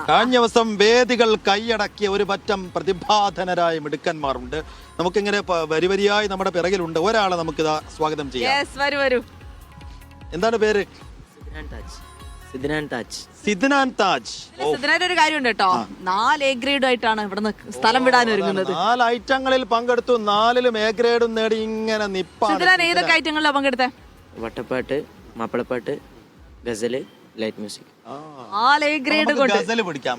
കഴിഞ്ഞ ദിവസം വേദികൾ കൈയടക്കിയ ഒരു പറ്റം പ്രതിഭാധനരായ മിടുക്കന്മാരുണ്ട്. നമുക്കിങ്ങനെ വരിവരിയായി നമ്മുടെ പിറകിലുണ്ട്. ഒരാളെ നമുക്കിതാ സ്വാഗതം ചെയ്യാം. എന്താണ് പേര്? സിദ്നാൻ താജ്. സിദ്നാൻ ഒരു കാര്യമുണ്ട് കേട്ടോ, 4 A ഗ്രേഡ് ആയിട്ടാണ് ഇവിടുന്ന് സ്ഥലം വിടാൻ ഒരുങ്ങുന്നത്. 4 ഐറ്റങ്ങളിൽ പങ്കെടുത്തു, 4ലും A ഗ്രേഡും നേടി ഇങ്ങനെ നിപ്പാണ്. സിദ്നാൻ ഏതൊക്കെ ഐറ്റങ്ങളിലാണ് പങ്കെടുത്തേ? വട്ടപ്പാട്ട്, മാപ്പിളപ്പാട്ട്, ghazal, light music. 4 A grade കൊണ്ട് ഗസൽ പിടിക്കാം.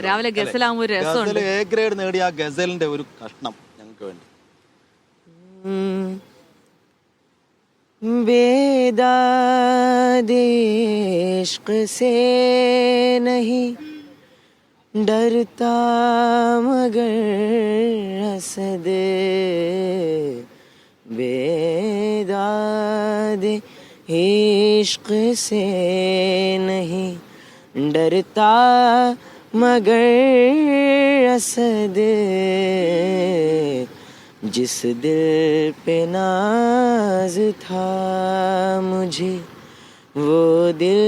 രാവിലെ ഗസലാകുമ്പോൾ രസമുണ്ട്. A ഗ്രേഡ് നേടിയ ഗസലിന്റെ ഒരു കഷ്ണം ഞങ്ങൾക്ക് വേണ്ടി. बेदाद इश्क से नहीं डरता मगर हसद, बेदाद इश्क से नहीं डरता मगर हसद, जिस दिल पे नाज था मुझे वो दिल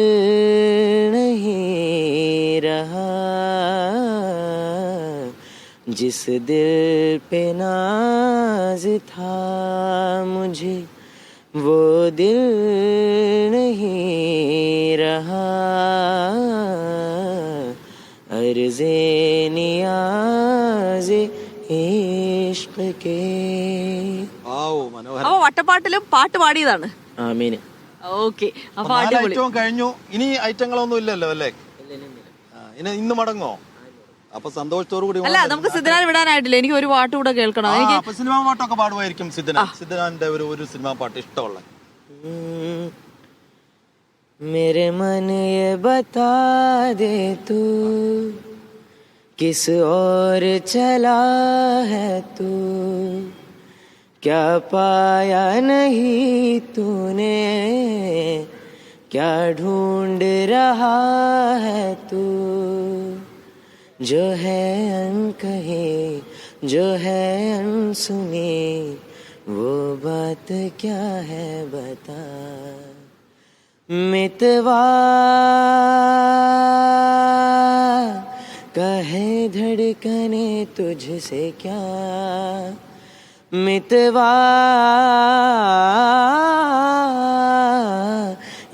नहीं रहा, जिस दिल पे नाज था मुझे वो दिल नहीं रहा, अर्ज़े नियाज़े അപ്പൊ വട്ടപ്പാട്ടിലും പാട്ട് പാടിയതാണ്. ഓക്കെ, അപ്പൊ ഐറ്റവും കഴിഞ്ഞു. ഇനി ഐറ്റങ്ങളൊന്നും ഇല്ലല്ലോ അല്ലേ? ഇന്ന് മടങ്ങോ? അപ്പൊ സന്തോഷത്തോടു കൂടി. അല്ല, നമുക്ക് സിദ്നാൻ വിടാനായിട്ടില്ല. എനിക്ക് ഒരു പാട്ട് കൂടെ കേൾക്കണം. എനിക്ക് സിനിമാ പാട്ടൊക്കെ പാടുമായിരിക്കും സിദ്നാന്റെ ഒരു സിനിമാ പാട്ട് ഇഷ്ടമുള്ള. मेरे मन ये बता दे तू किस ओर चला है तू, क्या पाया नहीं तूने, क्या ढूंढ रहा है तू, जो है अनकही जो है अनसुनी वो बात क्या है बता, मितवा कहे धड़कने तुझसे क्या, मितवा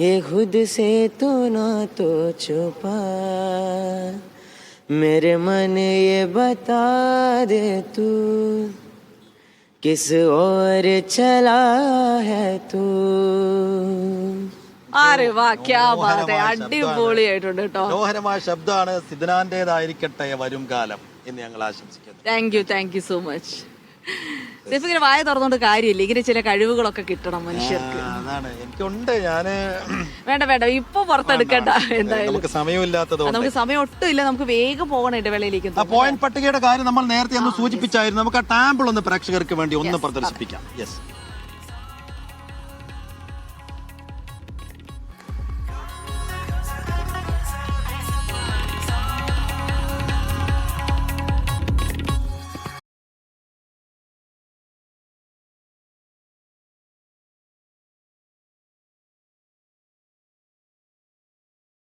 ये खुद से तो ना तो छुपा, मेरे मन ये बता दे तू किस ओर चला है तू. അടിപൊളിയായിട്ടുണ്ട് കേട്ടോ. മനോഹരമായ ശബ്ദമാണ്. സിദ്നാന്റേതായിരിക്കട്ടെ വരും കാലം എന്ന് ഞങ്ങൾ ആശംസിക്കുന്നു. Thank you so much. ഇങ്ങനെ വായ തുറന്നോണ്ട് കാര്യമില്ല, ഇങ്ങനെ ചില കഴിവുകളൊക്കെ കിട്ടണം മനുഷ്യർക്ക്. അതാണ് എനിക്കുണ്ട്. ഞാന് വേണ്ട ഇപ്പൊ പുറത്തെടുക്കണ്ട. എന്തായാലും നമുക്ക് സമയമില്ലാത്തത്, നമുക്ക് സമയം ഒട്ടും ഇല്ല. നമുക്ക് വേഗം പോകണം ഇടവേളയിലേക്ക്. പോയിന്റ് പട്ടികയുടെ കാര്യം നമ്മൾ നേരത്തെ ഒന്ന് സൂചിപ്പിച്ചായിരുന്നു. നമുക്ക് ആ ടാമ്പിൾ ഒന്ന് പ്രേക്ഷകർക്ക് വേണ്ടി ഒന്ന് പ്രദർശിപ്പിക്കാം. യെസ്.